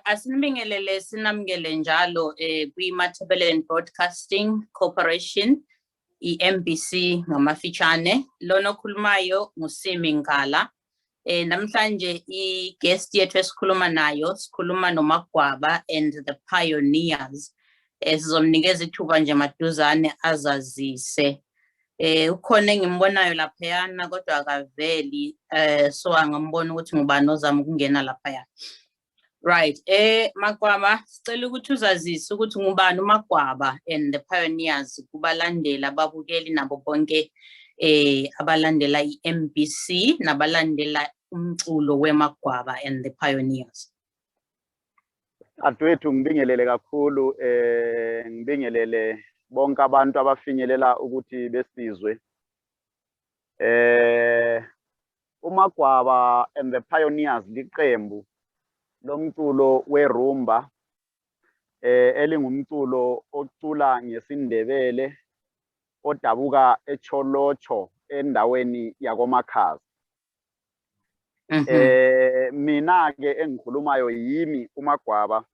Asinibingelele sinamukele njalo kwi-Matabeleland Broadcasting Corporation, i-MBC ngamafitshane. Lona okhulumayo nguSimi Ngala. Namhlanje i-guest yethu esikhuluma nayo, sikhuluma noMagwaba and the Pioneers. Sizomnikeza ithuba nje maduzane azazise. Ukhona engimbonayo laphayana kodwa akaveli, so angambona ukuthi ngubani ozama ukungena laphaya. Right, Magwaba, sicela ukuthi uzazise ukuthi ngubani uMagwaba and the Pioneers kubalandela ababukeli nabo bonke abalandela i-MBC nabalandela umculo weMagwaba and the Pioneers. Adwethu ngibingelele kakhulu, ngibingelele bonke abantu abafinyelela ukuthi besizwe. uMagwaba and the Pioneers liqembu lomculo werumba elingumculo ocula ngesindebele odabuka eCholocho endaweni yakoMakhaza. Mina ke engikhulumayo yimi uMagwaba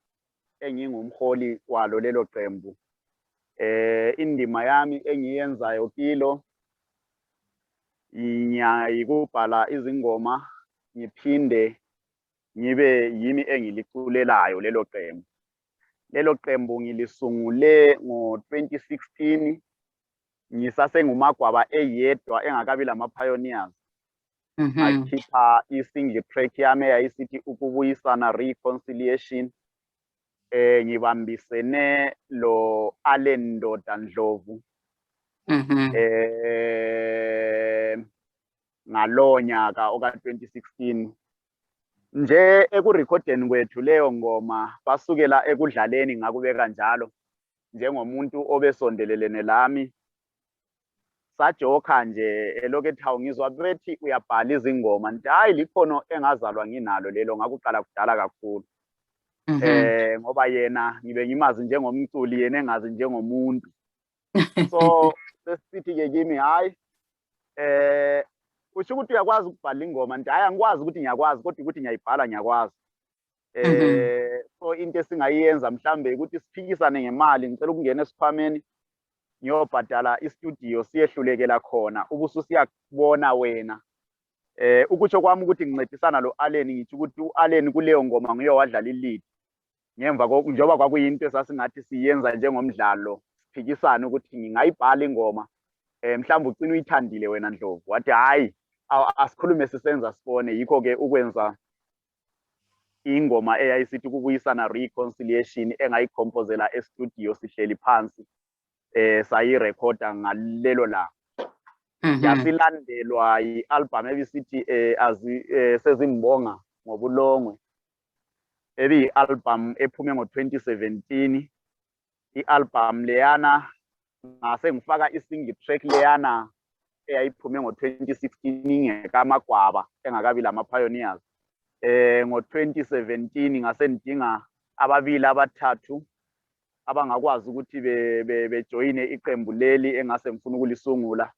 engingumholi walo lelo qembu. Indima yami engiyenzayo kilo yikubhala izingoma ngiphinde ngibe yimi engiliculelayo lelo qembu. Lelo qembu ngilisungule ngo-2016 ngisasengumagwaba eyedwa engakabi lama-Pioneers. Akhipha i-single track yami eyayisithi ukubuyisana, reconciliation. Ngibambisene lo Allen Ndoda Ndlovu ngalo nyaka oka-2016. Nje ekurekhodeni kwethu leyo ngoma basukela ekudlaleni ngakubeka njalo njengomuntu obesondelelene lami, sajoka nje elokethi hawu ngizwa bethi uyabhala izingoma, nti hayi likhono engazalwa nginalo lelo, ngakuqala kudala kakhulu. Ngoba yena ngibe ngimazi njengomculi, yena engazi njengomuntu. So sesithi ke kimi hayi usho ukuthi uyakwazi ukubhala ingoma, nti hayi angikwazi ukuthi ngiyakwazi kodwa ukuthi ngiyayibhala ngiyakwazi. So into esingayenza mhlambe ukuthi siphikisane ngemali, ngicela ukungena esikhwameni ngiyobhadala i-studio siyehlulekela khona ubusu siyakubona wena. Ukutsho kwami ukuthi ngincedisana lo Allen, ngithi ukuthi u-Allen kuleyo ngoma nguye wadlala i-lead. Ngemva njengoba kwakuyinto esasingathi siyenza njengomdlalo, siphikisana ukuthi ngingayibhala ingoma, mhlawumbe ugcina uyithandile wena Ndlovu. Wathi hayi asikhulume sisenza sibone. Yikho ke ukwenza ingoma eyayisithi ukubuyisana, reconciliation, engayikhompozela e-studio sihleli phansi sayirekhoda ngalelo la. Yasilandelwa i-album ebisithi Sezimbonga Ngobulongwe, ebi-album ephume ngo-2017. I-album leyana ngase ngifaka i-single track leyana eyayiphume ngo-2016 ngekaMagwaba engakabi lama-Pioneers. Ngo-2017 ngase ngidinga ababili abathathu abangakwazi ukuthi bejoyine iqembu leli engase ngifuna ukulisungula.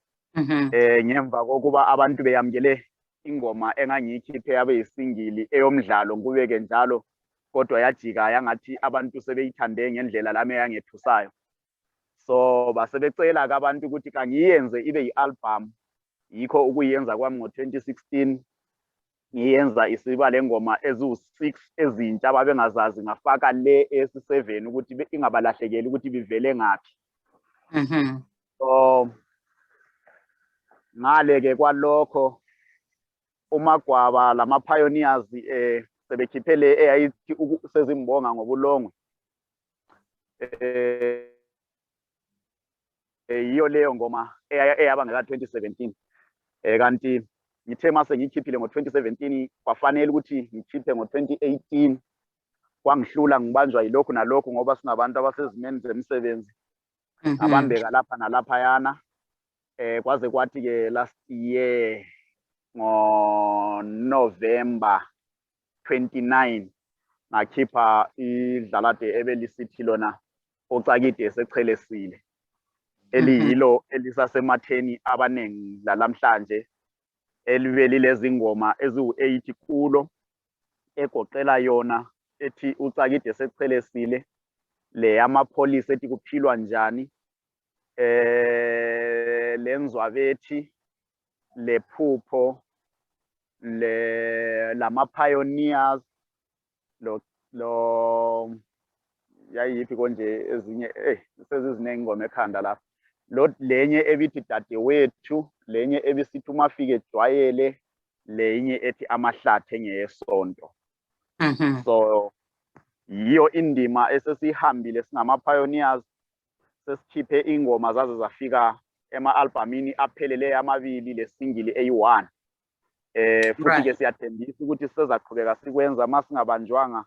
Ngemva kokuba abantu beyamukele ingoma engangiyikhiphe yabe yisingili eyomdlalo ngubeke njalo, kodwa yajika yangathi abantu sebeyithande ngendlela lami yangethusayo. So basebecela ke abantu ukuthi kangiyenze ibe yi-album. Yikho ukuyenza kwami ngo-2016 ngiyenza isiba lengoma eziwu-6 ezintsha ababengazazi, ngafaka le esi-7 ukuthi ingabalahlekeli ukuthi bivele ngaphi. So ngale ke kwalokho uMagwaba lama-Pioneers sebekhiphe le eyayithi Sezimbonga Ngobulongwe. Yiyo leyo ngoma eyaba ngeka-2017. Kanti ngithe mase ngikhiphile ngo-2017 kwafanele ukuthi ngikhiphe ngo-2018. Kwangihlula ngibanjwa yilokhu nalokhu ngoba singabantu abasezimeni zemisebenzi abambeka lapha nalaphayana. Kwaze kwathi ke last year ngo-November 29 ngakhipha idlalade ebelisithi lona Ocakide Esechelesile, eliyilo elisasematheni abaningi lalamhlanje, elibe lilezi ngoma eziwu-8 kulo, egoqela yona ethi uCakide sechelesile, le yamapholisa ethi kuphilwa njani, lenzwabethi, lephupho, lama pioneers, lo yayiphi konje ezinye sezizinenge ingoma ekhanda lapha, lenye ebithi dadewethu, lenye ebisithi umafike ejwayele, lenye ethi amahlathi engeyesonto. So yiyo indima esesihambile singama pioneers, sesikhiphe ingoma zaze zafika ema-albumini aphelele amabili, lesingili eyi-1. Futhi ke siyathembisa ukuthi sizaqhubeka sikwenza masingabanjwanga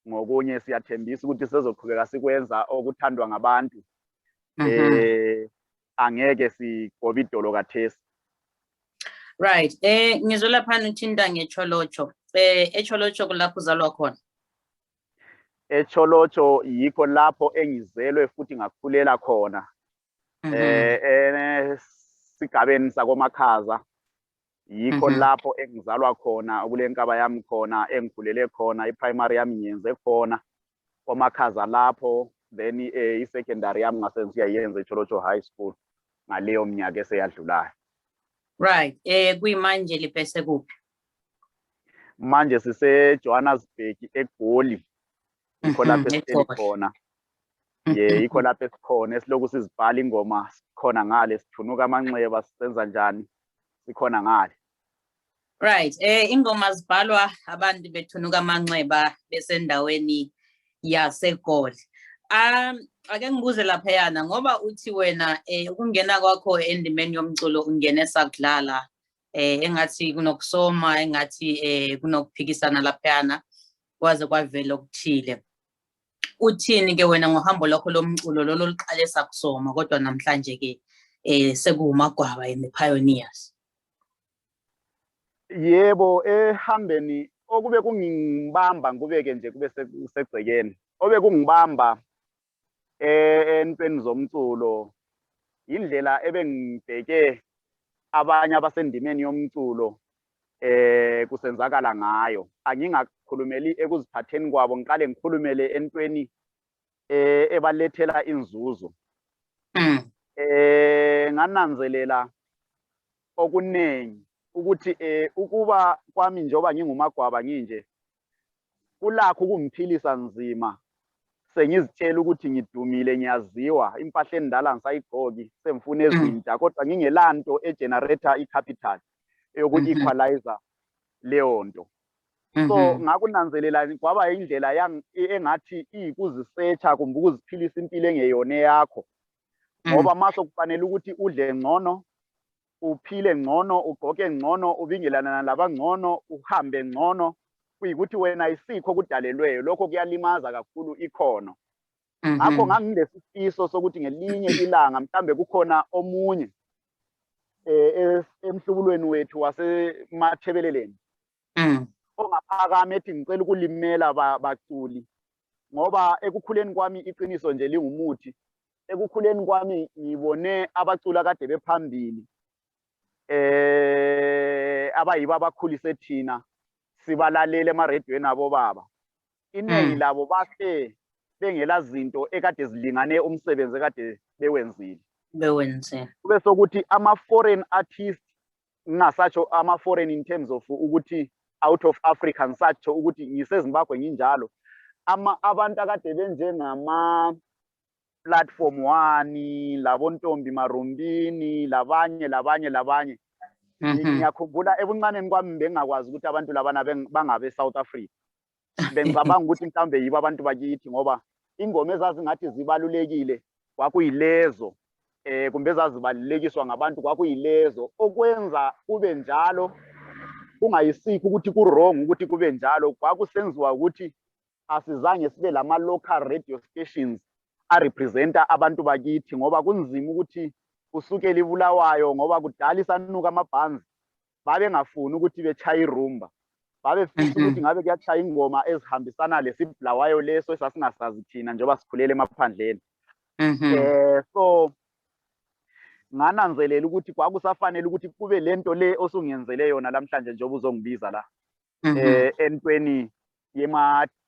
ngokunye, siyathembisa ukuthi sizoqhubeka sikwenza okuthandwa ngabantu. Angeke sigobe idolo kathesi. Right. Ngizwe lapha uthinta ngeCholocho. eCholocho kulapho uzalwa khona? eCholocho yikho lapho engizelwe futhi ngakhulela khona. Esigabeni sakoMakhaza yikho lapho engizalwa khona, kule nkaba yami khona, engikhulele khona, i-primary yami ngiyenze khona koMakhaza lapho, then i-secondary yami ngase siyayenza eCholocho High School ngaleyo minyaka eseyadlulayo. Right. Kuyimanje liphese kuphi? Manje sise-Johannesburg, eGoli. Yikho lapho esihleli khona. Yikho lapho esikhona, esilokhu sizibhala ingoma sikhona ngale, sithunuka amanxeba, sisenza njani, sikhona ngale. Right. Ingoma zibhalwa abantu bethunuka amanxeba besendaweni yaseGoli. Ake ngibuze lapha yana, ngoba uthi wena ukungena kwakho endimeni yomculo ungene sakudlala, engathi kunokusoma, engathi kunokuphikisana lapha yana, kwaze kwavela okuthile. Uthini ke wena ngohambo lakho lomculo lolo liqale sakusoma, kodwa namhlanje ke sekuwumagwaba in the pioneers? Yebo, ehambeni okube kungibamba kubeke nje kube segcekeni, obe kungibamba entweni zomculo indlela ebengibheke abanye abasendimeni yomculo kusenzakala ngayo. Angingakhulumeli ekuziphatheni kwabo, ngiqale ngikhulumele entweni ebalethela inzuzo. Ngananzelela okuningi ukuthi ukuba kwami njengoba ngingumagwaba nginje kulakho ukungiphilisa nzima, sengizitshela ukuthi ngidumile, ngiyaziwa, impahla endala ngisayigqoki, sengifuna ezintsha, kodwa ngingelanto egenerator icapital yoku-equalizer leyo nto. So ngakunanzelela kwaba indlela engathi iyikuzisearcha kumbe ukuziphilisa impilo engeyona yakho, ngoba mase kufanele ukuthi udle ngcono, uphile ngcono, ugqoke ngcono, ubingelana nalaba ngcono, uhambe ngcono, kuyikuthi wena isikho kudalelweyo. Lokho kuyalimaza kakhulu ikhono. Ngakho nganginesifiso sokuthi ngelinye ilanga mhlambe kukhona omunye emhlubulweni wethu wasemathebeleleni ongaphakama ethi ngicela ukulimela baculi, ngoba ekukhuleni kwami iqiniso nje lingumuthi. Ekukhuleni kwami ngibone abaculi akade bephambili, abayibo abakhulise thina sibalalele emarediyweni abo baba. Iningi labo bahle bengela zinto ekade zilingane umsebenzi ekade bewenzile. Kube sokuthi ama-foreign artists, ngingasatsho ama-foreign in terms of ukuthi out of Africa, ngisatsho ukuthi ngiseZimbabwe nginjalo, abantu akade benjengama Platform 1, labontombi Marumbini, labanye. Ngiyakhumbula ebuncaneni kwami bengakwazi ukuthi abantu labana bangabe South Africa. Bengicabanga ukuthi mhlawumbe yibo abantu bakithi, ngoba ingoma ezazingathi zibalulekile kwakuyilezo, kumbe ezazibalulekiswa ngabantu kwakuyilezo. Okwenza kube njalo kungayisikho ukuthi ku-wrong ukuthi kube njalo, kwakusenziwa ukuthi asizange sibe lama-local radio stations arepresenta abantu bakithi, ngoba kunzima ukuthi usukele iBulawayo, ngoba kudala isanuka amabhanzi babengafuni ukuthi bechaye irumba, babefisa ukuthi ngabe kuyachaya ingoma ezihambisana lesibulawayo leso esasingasazi thina njengoba sikhulele emaphandleni. So ngananzelela ukuthi kwakusafanele ukuthi kube lento le osungenzele yona namhlanje njengoba uzongibiza la entweni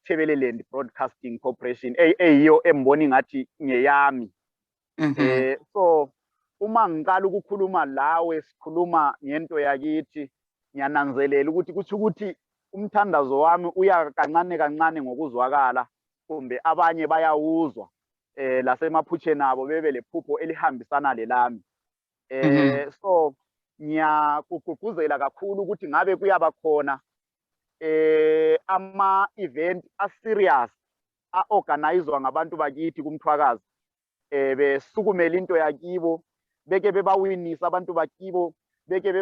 Thebeleland Broadcasting Corporation eyiyo embona ngathi ngeyami. So uma ngiqala ukukhuluma lawe sikhuluma ngento yakithi, ngiyananzelela ukuthi kuthi ukuthi umthandazo wami uya kancane kancane ngokuzwakala, kumbe abanye bayawuzwa lasemaphusheni abo bebe lephupho elihambisana lelami. So ngiyakugqugquzela kakhulu ukuthi ngabe kuyaba khona ama-event a-serious a-organizwa ngabantu bakithi kumthwakazi, besukumela into yakibo, beke bebawinisa abantu bakibo, beke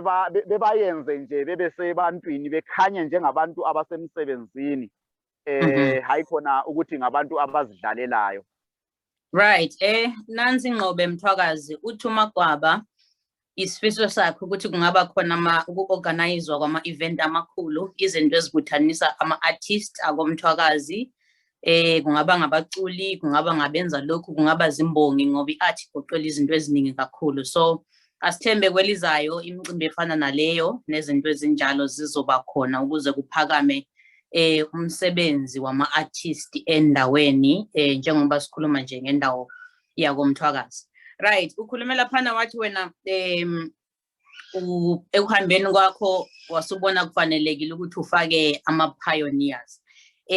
bebayenze nje bebe sebantwini bekhanye njengabantu abasemsebenzini, hayi khona ukuthi ngabantu abazidlalelayo. Right. Nansi Ngcobe Mthwakazi, uthi uMagwaba isifiso sakhe ukuthi kungaba khona uku-organizwa kwama-event amakhulu, izinto ezibuthanisa ama-artist akomthwakazi, kungaba ngabaculi, kungaba ngabenza lokhu, kungaba zimbongi, ngoba i-art igoqela izinto eziningi kakhulu. So asithembe kwelizayo imicimbi efana naleyo nezinto ezinjalo zizoba khona ukuze kuphakame umsebenzi wama-artist endaweni, njengoba sikhuluma nje ngendawo yakomthwakazi. Right, ukhulume laphana wathi wena ekuhambeni kwakho wasubona kufanelekile ukuthi ufake ama-pioneers.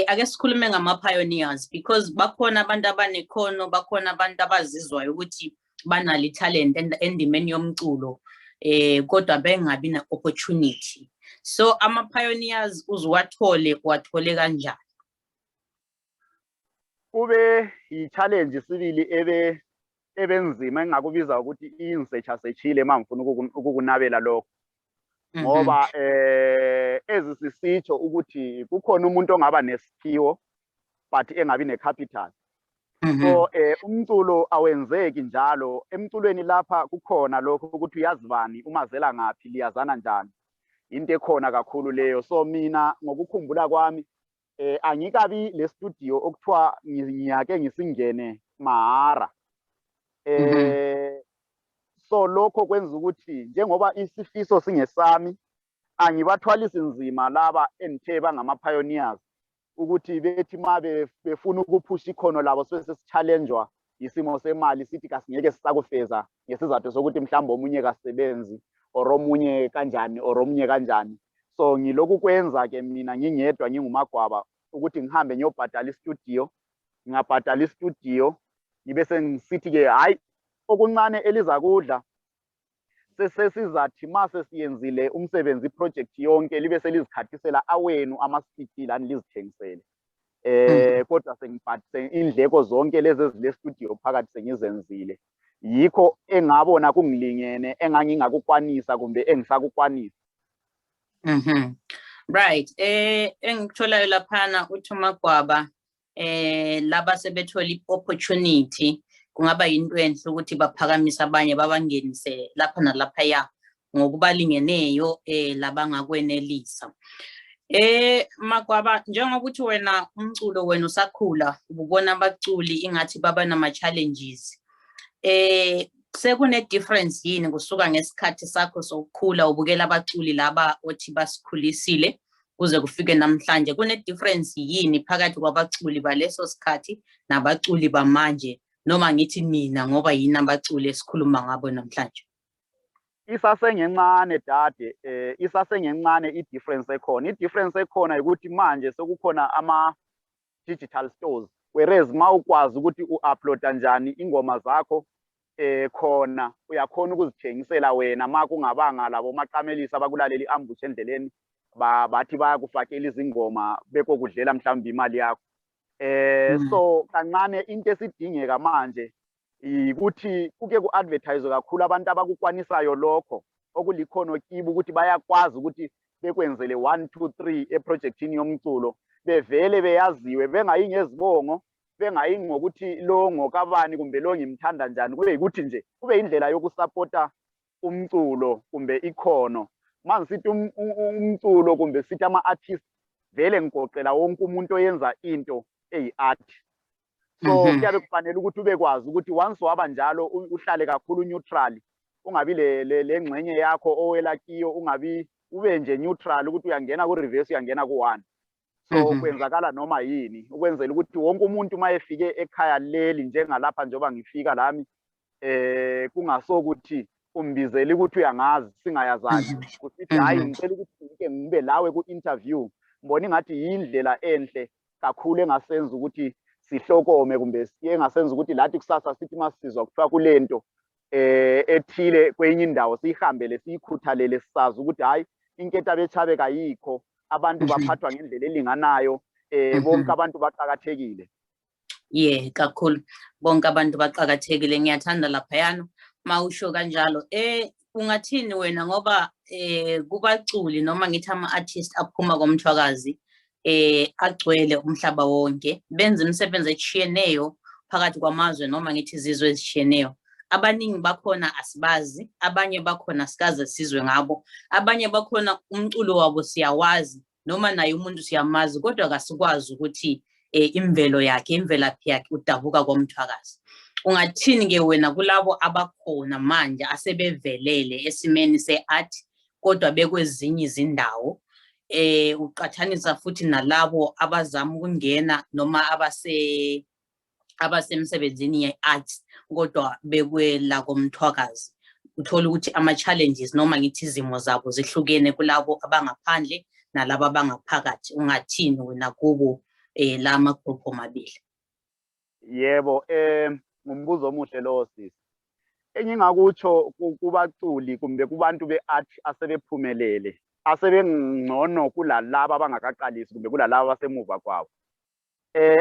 Ake sikhulume ngama-pioneers because bakhona abantu abanekhono, bakhona abantu abazizwayo ukuthi banalo i-talent endimeni yomculo, kodwa bengabi na-opportunity. So ama-pioneers uwathole kanjani? Kube i-challenge sibili ebenzima engakubiza ukuthi insearch-searchile mangifuna ukukunabela lokho, ngoba ezisisitsho ukuthi kukhona umuntu ongaba nesiphiwo but engabi necapital. So umculo awenzeki njalo. Emculweni lapha kukhona lokho ukuthi uyazibani, umazela ngaphi, liyazana njani, into ekhona kakhulu leyo. So mina ngokukhumbula kwami angikabi le studio okuthiwa ngiyake ngisingene mahara. So lokho kwenza ukuthi njengoba isifiso singesami, angibathwalisi nzima laba enthe bangama-pioneers ukuthi bethi ma befuna ukuphusha ikhono labo sesichallengewa isimo semali sithi kasingeke sisakufeza ngesizathu sokuthi mhlawumbe omunye kasebenzi or omunye kanjani or omunye kanjani. So ngilokhu kwenza ke mina ngingedwa nginguMagwaba ukuthi ngihambe ngiyobhadala istudio, ngingabhadala istudio ngibe sengisithi ke hayi okuncane eliza kudla sesizathi mase siyenzile umsebenzi project yonke libe selizikhathisela awenu ama-CD lani lizithengisele. Kodwa sengibhadale indleko zonke lezi ezile studio phakathi sengizenzile. Yikho engabona kungilingene engangingakukwanisa kumbe engisakukwanisa. Right. Engikutholayo laphana uthi uMagwaba laba sebethola i-opportunity kungaba yinto enhle ukuthi baphakamise abanye babangenise lapha nalaphaya ngokubalingeneyo labangakwenelisa. Magwaba, njengoba uthi wena umculo wena usakhula ubona abaculi ingathi baba nama-challenges, sekune difference yini kusuka ngesikhathi sakho sokukhula ubukela abaculi laba othi basikhulisile kuze kufike namhlanje? Kune difference yini phakathi kwabaculi baleso sikhathi nabaculi bamanje, noma ngithi mina ngoba yini abaculi esikhuluma ngabo namhlanje? Isasengencane dade, isasengencane i-difference ekhona. I-difference ekhona ukuthi manje sekukhona ama-digital stores, whereas ma ukwazi ukuthi u-uploada njani ingoma zakho khona uyakhona ukuzithengisela wena ma kungabanga labo maqamelisa abakulalela i-ambush endleleni bathi bayakufakela izingoma bekokudlela mhlawumbe imali yakho. So kancane into esidingeka manje ukuthi kuke ku-advertise kakhulu abantu abakukwanisayo lokho okulikhono kibo ukuthi bayakwazi ukuthi bekwenzele 1 2 3 eprojectini yomculo, bevele beyaziwe, bengayi ngezibongo, bengayi ngokuthi lo ngokabani kumbe lo ngimthanda njani, kube ukuthi nje kube indlela yokusupporta umculo kumbe ikhono. Mangisithi umculo kumbe sithi ama-artist vele ngigoqela wonke umuntu oyenza into eyi-art. So kuyabe kufanele ukuthi ubekwazi ukuthi once waba njalo uhlale kakhulu neutral, ungabi le ngxenye yakho owela kiyo, ungabi ube nje neutral ukuthi uyangena ku-reverse uyangena ku-1. so kwenzakala noma yini ukwenzela ukuthi wonke umuntu mayefike ekhaya leli njengalapha njengoba ngifika lami kungasokuthi umbizeli ukuthi uyangazi singayazani usithi hayi ngicela ukuthi ngike ngibe lawe ku-interview ngibona ingathi yindlela enhle kakhulu engasenza ukuthi sihlokome kumbe engasenza ukuthi lathi kusasa sithi masizwa kuthiwa kulento ethile kwenye indawo siyihambele siyikhuthalele sisazi ukuthi hayi inketho abetshabe kayikho abantu baphathwa ngendlela elinganayo bonke abantu baqhakathekile. Kakhulu bonke abantu baqhakathekile ngiyathanda laphayana mawusho kanjalo ungathini wena ngoba kubaculi noma ngithi ama-artist aphuma komthwakazi agcwele umhlaba wonke benza imisebenzi etshiyeneyo phakathi kwamazwe noma ngithi izizwe ezishiyeneyo. Abaningi bakhona asibazi, abanye bakhona sikaze sizwe ngabo, abanye bakhona umculo wabo siyawazi noma naye umuntu siyamazi kodwa kasikwazi ukuthi imvelo yakhe, imvelaphi yakhe udabuka komthwakazi. Ungathini-ke wena kulabo abakhona manje asebevelele esimeni se-art kodwa bekwezinye izindawo uqathanisa futhi nalabo abazama ukungena noma abasemsebenzini ye-arts kodwa bekwela komthwakazi, uthola ukuthi ama-challenges noma ngithi izimo zabo zihlukene kulabo abangaphandle nalabo abangaphakathi. Ungathini wena kubo la magruphu omabili? Yebo, ngumbuzo omuhle lowo sisi. Engingakutsho kubaculi kumbe kubantu be-art asebephumelele asebengcono kulalaba abangakaqalisi kumbe kulalaba abasemuva kwabo,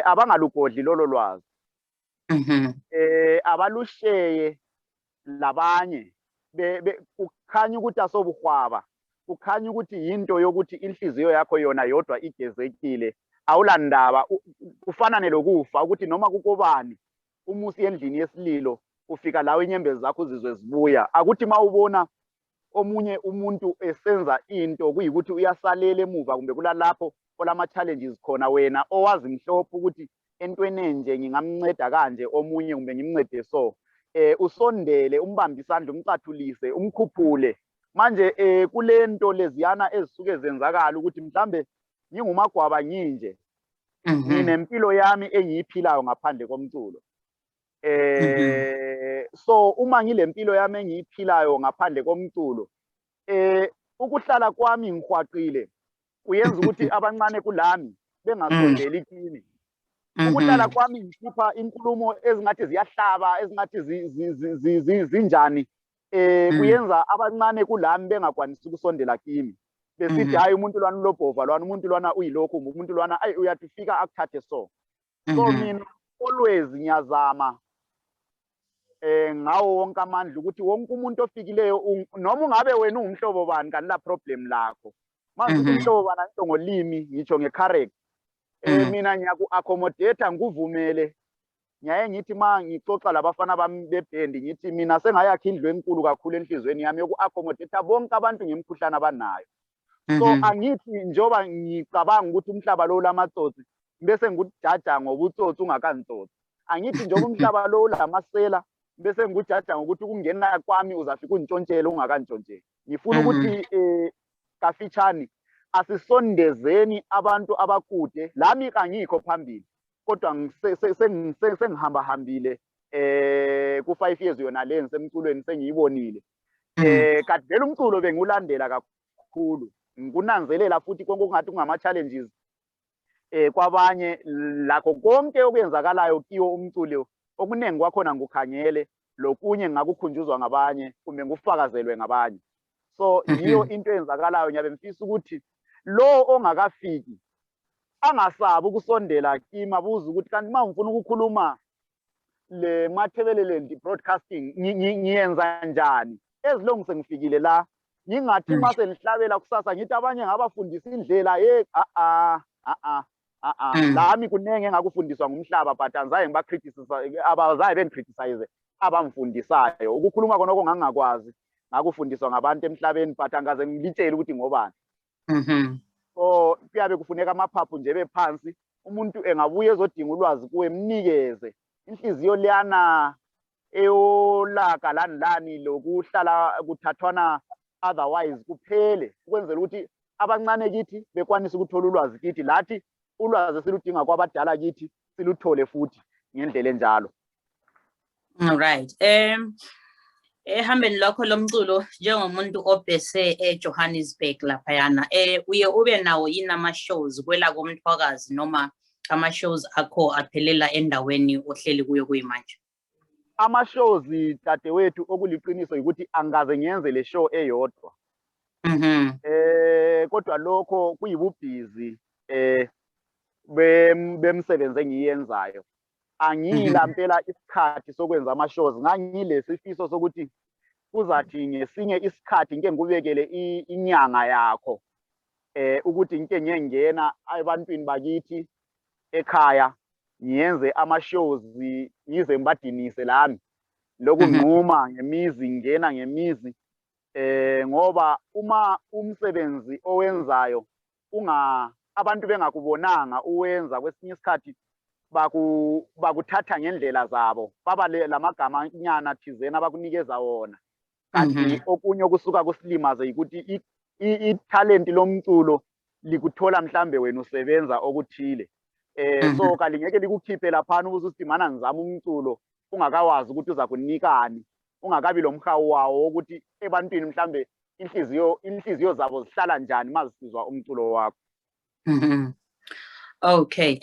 abangalugodli lolo lwazi, abalusheye labanye kukhanya ukuthi asobuhwaba, kukhanya ukuthi yinto yokuthi inhliziyo yakho yona yodwa igezekile, awulandaba. Kufanane lokufa ukuthi noma kukobani umusi endlini yesililo ufika lawe inyembezi zakho uzizwe zibuya. Akuthi mawubona omunye umuntu esenza into kuyikuthi uyasalela emuva kumbe kulalapho olama-challenges khona, wena owazi mhlophe ukuthi entweni enje ngingamnceda kanje omunye kumbe ngimncede so, usondele umbambe isandla umcathulise umkhuphule. Manje kule nto leziyana ezisuke zenzakala ukuthi mhlambe ngingumagwaba nginje nginempilo yami engiyiphilayo ngaphandle komculo. So uma ngilempilo yami engiyiphilayo ngaphandle komculo, ukuhlala kwami ngihwaqile kuyenza ukuthi abancane kulami bengasondeli kimi. Ukuhlala kwami ngikhipha inkulumo ezingathi ziyahlaba, ezingathi zinjani, kuyenza abancane kulami bengakwanisi ukusondela kimi, besithi hayi umuntu lwana ulobhova lwana, umuntu lwana uyilokhu, umuntu lwana ayi uyafika akuthathe so. So mina always ngiyazama ngawo wonke amandla ukuthi wonke umuntu ofikileyo noma ungabe wena ungumhlobo bani kanti la problem lakho manje umhlobo bani anto ngolimi ngitsho ngecharacter, mina ngiyaku-accommodate ngikuvumele. Ngiyaye ngithi ma ngixoxa labafana bami bebhendi ngithi mina sengayakha indlu enkulu kakhulu enhlizweni yami yoku-accommodate bonke abantu ngemikhuhlane abanayo. So angithi njengoba ngicabanga ukuthi umhlaba lo lamatsotsi bese ngikujaja ngobutsotsi ungakantsotsi, angithi njengoba umhlaba lo lamasela bese ngikujaja ngokuthi ukungena kwami uzafika untshontshele ungakantshontsheli. Ngifuna ukuthi kafitshane asisondezeni abantu abakude, lami kangikho phambili kodwa sengihamba hambile ku-5 years yona le ngisemculweni sengiyibonile. Kanti vele umculo bengiwulandela kakhulu, ngikunanzelela futhi konke okungathi kungama-challenges kwabanye, lakho konke okwenzakalayo kiwo umculo okuningi kwakhona ngikukhangele, lokunye ngakukhunjuzwa ngabanye kumbe ngufakazelwe ngabanye. So yiyo into eyenzakalayo. Ngiyabe ngifisa ukuthi lo ongakafiki angasabi ukusondela kimi, abuze ukuthi kanti uma ngifuna ukukhuluma le Mathebelele broadcasting ngiyenza njani, as long sengifikile la, ngingathi uma senihlabela kusasa ngithi abanye ngabafundisa indlela lami kunenge engakufundiswa ngumhlaba but angizaye ngibacriticize, abazaye bengicriticize abamfundisayo. Ukukhuluma konoko ngangakwazi ngakufundiswa ngabantu emhlabeni but angaze ngilitshele ukuthi ngobani. So kuyabe kufuneka amaphaphu nje bephansi, umuntu engabuye ezodinga ulwazi kuwe mnikeze inhliziyo liyana eyolaka lani lokuhlala kuthathwana otherwise kuphele, ukwenzela ukuthi abancane kithi bekwanisa ukuthola ulwazi kithi, lathi ulwazi esiludinga kwabadala kithi siluthole futhi ngendlela enjalo. Right. Ehambeni lakho lomculo njengomuntu obhese eJohannesburg laphayana uye ube nawo yini ama-shows kwela koMthwakazi noma ama-shows akho aphelela endaweni ohleli kuyo kuyimanje? Ama-shows dadewethu okuliqiniso ukuthi angikaze ngiyenze le show eyodwa. Kodwa lokho kuyibubhizi bemsebenzi engiyenzayo. Angila mpela isikhathi sokwenza ama-shows, ngangilesifiso sokuthi kuzathi ngesinye isikhathi ngike ngikubekele inyanga yakho ukuthi ngike ngiyengena ebantwini bakithi ekhaya ngiyenze ama-shows ngize ngibadinise lami lokunquma ngemizi ngena ngemizi ngoba uma umsebenzi owenzayo abantu bengakubonanga uwenza kwesinye isikhathi bakuthatha ngendlela zabo babale lamagama nyana thizena abakunikeza wona kanti okunye okusuka kusilimaze ukuthi i-talent lomculo likuthola mhlambe wena usebenza okuthile so kalingeke likukhiphe laphana ukuze usidimana ngizama umculo ungakawazi ukuthi uza kunikani ungakabi lo mhawu wawo ukuthi ebantwini mhlambe inhliziyo zabo zihlala njani mazisizwa umculo wakho. Okay,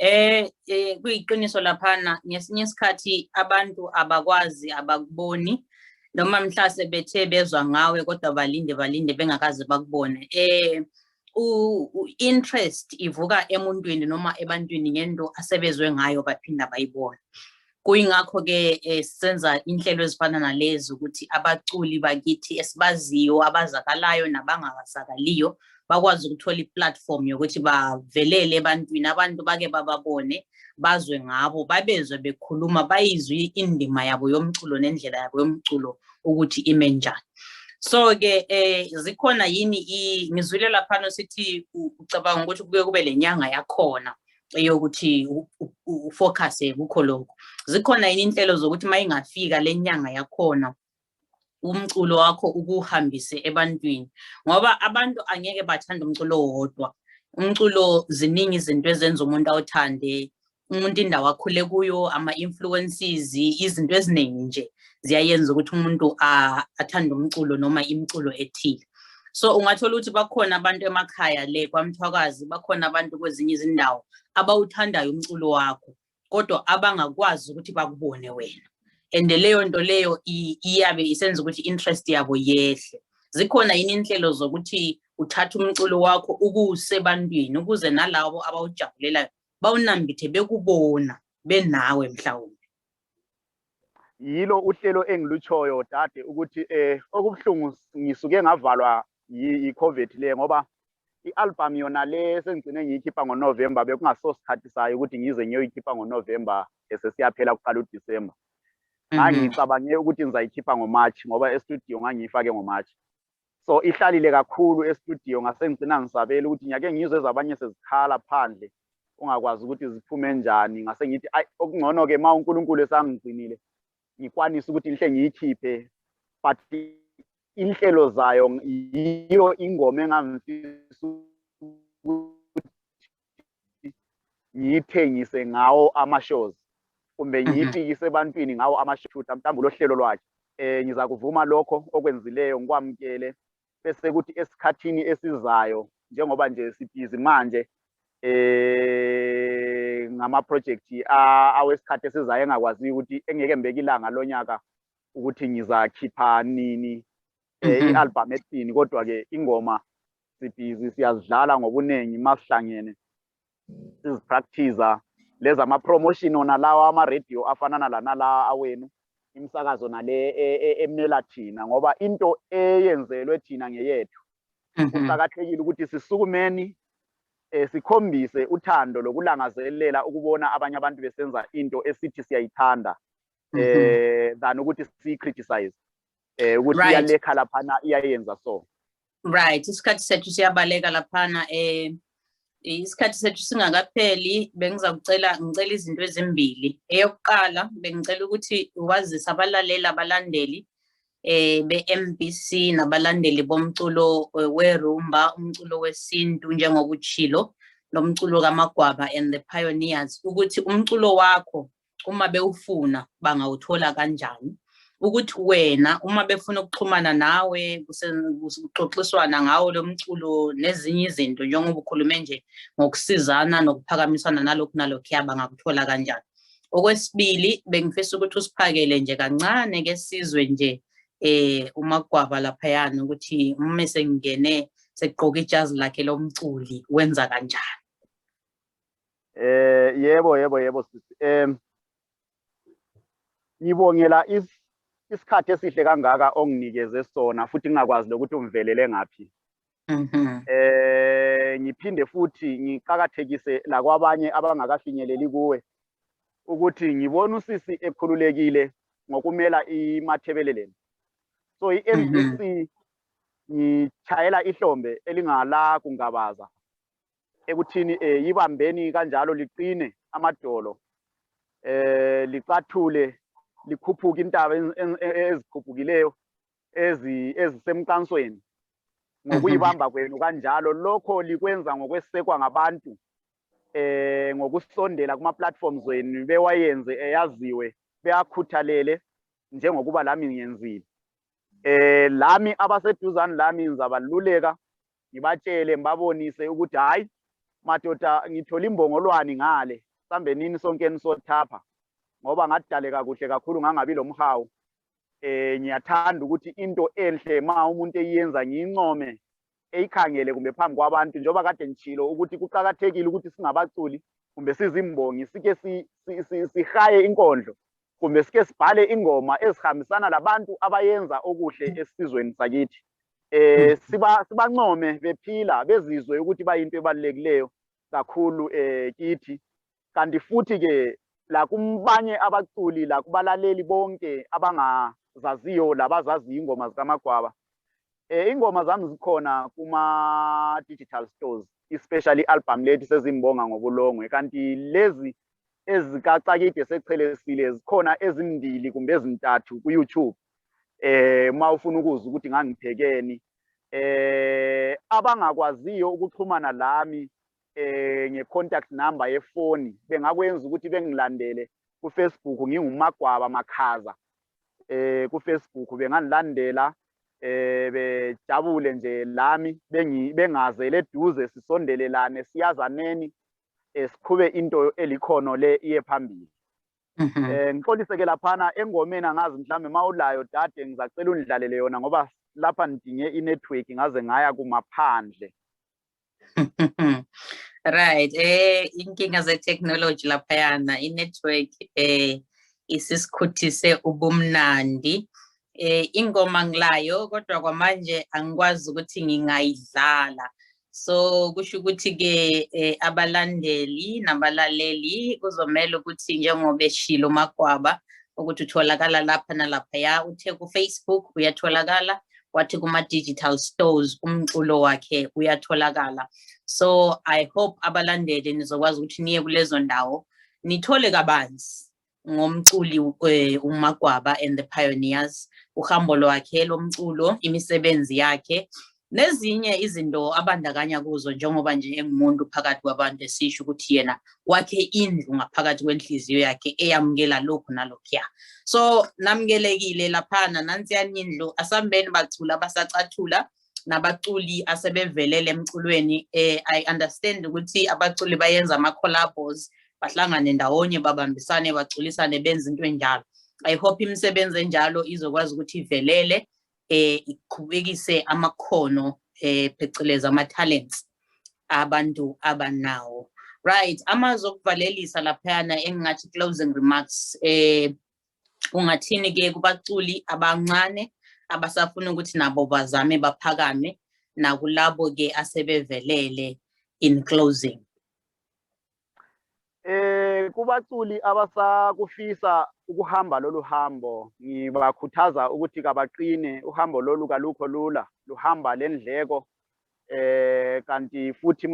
kuyiqiniso laphana ngesinye isikhathi abantu abakwazi abakuboni noma mhlase bethe bezwa ngawe kodwa balinde bengakaze bakubone. Interest ivuka emuntwini noma ebantwini ngento asebezwe ngayo baphinda bayibona. Kuyingakho ke senza inhlelo ezifana nalezi ukuthi abaculi bakithi esibaziyo abazakalayo nabangakazakaliyo bakwazi ukuthola i-platform yokuthi bavelele ebantwini, abantu bake bababone bazwe ngabo babezwe bekhuluma bayizwe indima yabo yomculo nendlela yabo yomculo ukuthi ime njani. So ke zikhona yini ngizwile laphana sithi ucabanga ukuthi kuke kube lenyanga yakhona eyokuthi ufocus kukho lokho. Zikhona yini inhlelo zokuthi mayingafika lenyanga yakhona umculo wakho ukuhambise ebantwini ngoba abantu angeke bathanda umculo wodwa. Umculo ziningi izinto ezenza umuntu awuthande, umuntu indawo akhule kuyo, ama-influences, izinto eziningi nje ziyayenza ukuthi umuntu athande umculo noma imculo ethile. So ungathola ukuthi bakhona abantu emakhaya le kwaMthwakazi, bakhona abantu kwezinye izindawo abawuthandayo umculo wakho kodwa abangakwazi ukuthi bakubone wena. And leyo nto leyo iyabe isenza ukuthi interest yabo yehle. Zikhona yini inhlelo zokuthi uthatha umculo wakho ukusebantwini ukuze nalabo abawujabulelayo bawunambithe bekubona benawe mhlawumbe? Yilo uhlelo engilutshoyo dade ukuthi okubuhlungu ngisuke ngavalwa yi-COVID le ngoba i-album yona le sengigcine ngiyikhipha ngoNovember bekungaso sikhathi sayo ukuthi ngize ngiyoyikhipha ngoNovember sesiyaphela kuqala uDisemba. Ngicabange ukuthi ngizayikhipha ngoMarch ngoba e-studio ngangiyifake ngoMarch. So ihlalile kakhulu e-studio ngase ngigcina ngisabela ukuthi ngiyake ngizwe ezabanye sezikhala phandle ungakwazi ukuthi ziphume njani. Ngase ngithi okungcono ke ma uNkulunkulu esangigcinile ngikwanisa ukuthi ngihle ngiyikhiphe but inhlelo zayo yiyo ingoma engangifisa ukuthi ngiyithengise ngawo ama-shows kumbe ngiyifikise ebantwini ngawo ama-shoot mhlawumbe lo hlelo lwakhe. Ngiza kuvuma lokho okwenzileyo ngikwamukele bese kuthi esikhathini esizayo njengoba nje sibhizi manje ngama-project awesikhathi esizayo engakwaziyo ukuthi engeke mbeke ilanga lonyaka ukuthi ngizakhipha nini i-album ethini kodwa-ke ingoma sibhizi siyazidlala ngobuningi masihlangene sizipractice leza ama-promotion ona lawa ama-radio afana nala awenu imsakazo nale emnela thina ngoba into eyenzelwe thina ngeyethu. Kuqakathekile ukuthi sisukumeni sikhombise uthando lokulangazelela ukubona abanye abantu besenza into esithi siyayithanda than ukuthi siyi-criticize ukuthi iyalekha laphana iyayenza so. Right, isikhathi sethu siyabaleka laphana isikhathi sethu singakapheli ngicela izinto ezimbili. Eyokuqala bengicela ukuthi wazise abalandeli be-MBC nabalandeli bomculo werumba umculo wesintu njengoba uchilo lomculo kaMagwaba and the Pioneers ukuthi umculo wakho uma bewufuna bangawuthola kanjani, ukuthi wena uma befuna ukuxhumana nawe kuxoxiswana ngawo lo mculo nezinye izinto njengoba ukhulume nje ngokusizana nokuphakamisana nalokhu bangakuthola kanjani. Okwesibili bengifisa ukuthi usiphakele nje kancane ke sizwe nje uMagwaba laphayana ukuthi uma sengene segqoka ijazi lakhe lomculi wenza kanjani. Yebo sisi. Ngibongela isikhathi esihle kangaka onginikeze sona futhi ngingakwazi lokuthi umvelele ngaphi. Ngiphinde futhi ngiqhakathekise la kwabanye abangakafinyeleli kuwe ukuthi ngibona usisi ekhululekile ngokumela iMathebeleleni. So iMDC ngithayela ihlombe elingala kungabaza ekuthini yibambeni kanjalo liqine amadolo, licathule likhuphuka intaba ezikhuphukileyo ezisemqansweni ngokuyibamba kwenu kanjalo. Lokho likwenza ngokwesekwa ngabantu ngokusondela kuma platforms wenu bewayenze eyaziwe beyakhuthalele njengokuba lami ngiyenzile. Lami abaseduzane lami ngizabaluleka ngibatshele ngibabonise ukuthi hayi madoda ngithola imbongolwani ngale sambe nini sonke nisothapha ngoba ngadaleka kuhle kakhulu ngangabi lo mhawu. Ngiyathanda ukuthi into enhle ma umuntu eyenza ngiyincome eyikhangele kumbe phambi kwabantu njengoba kade ngitshilo ukuthi kuqhakathekile ukuthi singabaculi kumbe sizimbongi sike sihaye inkondlo kumbe sike sibhale ingoma ezihambisana labantu abayenza okuhle esizweni sakithi. Sibancome bephila bezizwe ukuthi bayinto ebalulekileyo kakhulu kithi. Kanti futhi ke la kumbanye abaculi la kubalaleli bonke abangazaziyo labazaziyo ingoma zikaMagwaba, ingoma zami zikhona kuma digital stores, especially album lethu sezimbonga ngobulongwe. Kanti lezi ezikacakide sechelesile zikhona ezimbili kumbe ezintathu ku YouTube. Ma ufuna ukuzwa ukuthi ngangiphekeni, abangakwaziyo ukuxhumana lami nge-contact number yefoni bengakwenza ukuthi bengilandele ku Facebook nginguMagwaba Makhaza. Ku Facebook benganilandela bejabule nje lami bengazele eduze sisondelelane siyazaneni siqhube into elikhono le iye phambili. Ngixolise ke laphana engomeni angazi mhlambe mawulayo dade ngizacela undlalele yona ngoba lapha ngidinge i-network ngaze ngaya kumaphandle. Right, inkinga ze-technology laphayana, i-network isisikhuthise ubumnandi. Ingoma ngilayo kodwa kwamanje angikwazi ukuthi ngingayidlala. So kusho ukuthi-ke abalandeli nabalaleli kuzomela ukuthi njengoba eshilo uMagwaba ukuthi utholakala lapha nalaphaya, uthe ku-Facebook uyatholakala, wathi kuma-digital stores umculo wakhe uyatholakala. So I hope abalandeli nizokwazi ukuthi niye kulezo ndawo nithole kabanzi ngomculi uMagwaba and the Pioneers, uhambo lwakhe lomculo, imisebenzi yakhe nezinye izinto abandakanya kuzo njengoba nje engumuntu phakathi kwabantu esisho ukuthi yena wakhe indlu ngaphakathi kwenhliziyo yakhe eyamukela lokhu nalokhuya. So namukelekile laphana nansiyani indlu, asambeni bacula abasacathula nabaculi asebevelele emculweni. I understand ukuthi abaculi bayenza ama-collabos bahlangane ndawonye babambisane baculisane benze into enjalo. I hope imisebenzi enjalo izokwazi ukuthi ivelele iqhubekise amakhono phecelezi ama-talents abantu abanawo. Right, amazwi okuvalelisa laphayana engingathi closing remarks, ungathini-ke kubaculi abancane abasafuna ukuthi nabo bazame baphakame nakulabo-ke asebevelele in closing? Kubaculi abasakufisa ukuhamba lolu hambo ngibakhuthaza ukuthi kabaqine. Uhambo lolu kalukho lula, luhamba lendleko kanti futhi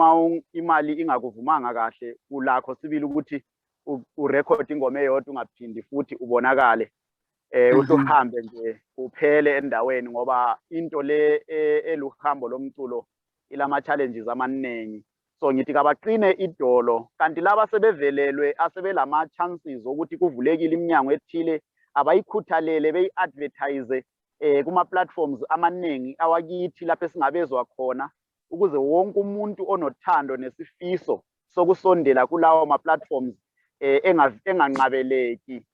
imali ingakuvumanga kahle ulakho sibili ukuthi urecord ingoma eyodwa ungaphindi futhi ubonakale. Uhambe nje uphele endaweni ngoba into le eluhambo lomculo ilama challenges amaningi. so ngithi kabaqine idolo kanti laba sebevelelwe asebelama chances ukuthi kuvulekile iminyango ethile abayikhuthalele beyi-advertise kuma platforms amaningi awakithi lapho esingabezwa khona ukuze wonke umuntu onothando nesifiso sokusondela kulawo ma platforms enganqabeleki.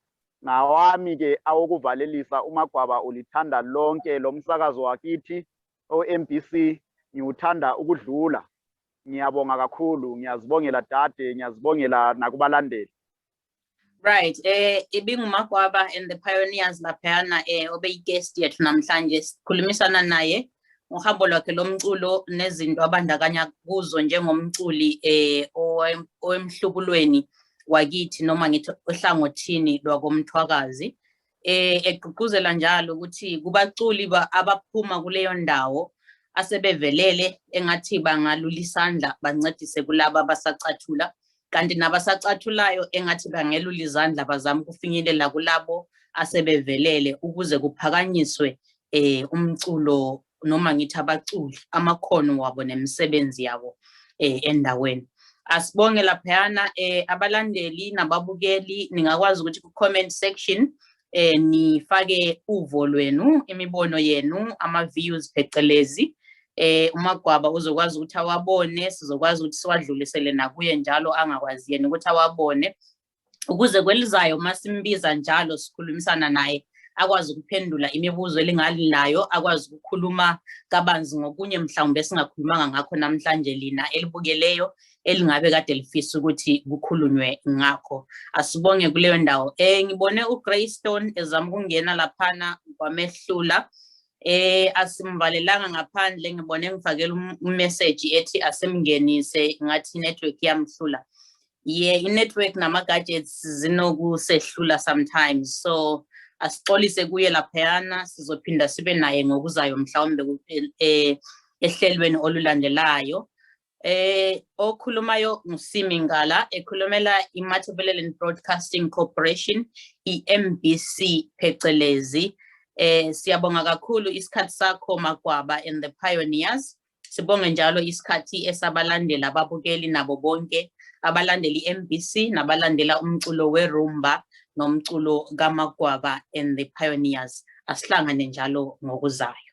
Ngawami ke awokuvalelisa uMagwaba ulithanda lonke lo msakazo wakithi o-MBC ngiuthanda ukudlula. Ngiyabonga kakhulu, ngiyazibongela dade, ngiyazibongela nakubalandeli. Right, ibinguMagwaba and the Pioneers laphayana obeyi-guest yethu namhlanje sikhulumisana naye ngohambo lwakhe lomculo nezinto abandakanya kuzo njengomculi owemhlukulweni wakithi noma ngithi ohlangothini lwakomthwakazi, egqugquzela njalo ukuthi kubaculi abaphuma kuleyo ndawo asebevelele engathi bangalula isandla bancedise kulaba abasacathula, kanti nabasacathulayo engathi bangelula izandla bazama ukufinyelela kulabo asebevelele ukuze kuphakanyiswe umculo noma ngithi abaculi amakhono wabo nemisebenzi yabo endaweni. Asibonge laphayana abalandeli nababukeli ningakwazi ukuthi ku comment section nifake uvo lwenu, imibono yenu, ama views phecelezi. uMagwaba uzokwazi ukuthi awabone, sizokwazi ukuthi siwadlulisele nakuye njalo angakwazi yena ukuthi awabone, ukuze kwelizayo masimbiza njalo sikhulumisana naye akwazi ukuphendula imibuzo elinganayo, akwazi ukukhuluma kabanzi ngokunye mhlawumbe singakhulumanga ngakho namhlanje lina elibukeleyo elingabe kade lifisa ukuthi kukhulunywe ngakho. Asibonge kuleyo ndawo. Ngibone uGreystone ezama ukungena laphana kwamehlula. Asimvalelanga ngaphandle, ngibone ngifakela umessage ethi asemngenise ngathi network yamhlula. Yeah, i-network nama-gadgets zinokusehlula sometimes, so asixolise kuye laphayana, sizophinda sibe naye ngokuzayo mhlawumbe ehlelweni olulandelayo. Okhulumayo nguSimi Ngala, ekhulumela iMatabeleland Broadcasting Corporation, i-MBC phecelezi. Siyabonga kakhulu isikhathi sakho Magwaba and the Pioneers. Sibonge njalo isikhathi esabalandela ababukeli nabo bonke abalandeli MBC nabalandela umculo weRumba nomculo kaMagwaba and the Pioneers. Asihlangane njalo ngokuzayo.